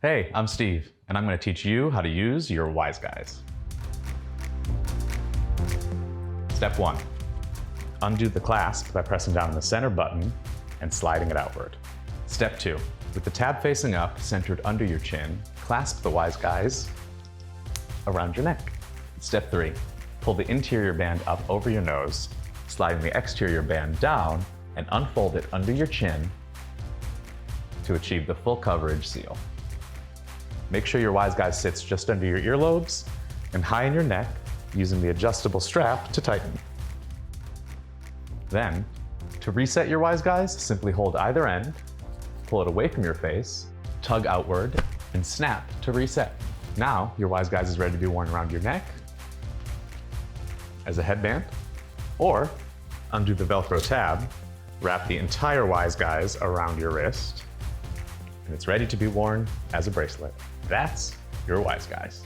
Hey, I'm Steve, and I'm going to teach you how to use your WiseGuise. Step 1. Undo the clasp by pressing down on the center button and sliding it outward. Step 2. With the tab facing up, centered under your chin, clasp the WiseGuise around your neck. Step 3. Pull the interior band up over your nose, sliding the exterior band down and unfold it under your chin to achieve the full coverage seal. Make sure your WiseGuise sits just under your earlobes and high in your neck using the adjustable strap to tighten. Then, to reset your WiseGuise, simply hold either end, pull it away from your face, tug outward, and snap to reset. Now, your WiseGuise is ready to be worn around your neck, as a headband, or undo the Velcro tab, wrap the entire WiseGuise around your wrist, and it's ready to be worn as a bracelet. That's your WiseGuise.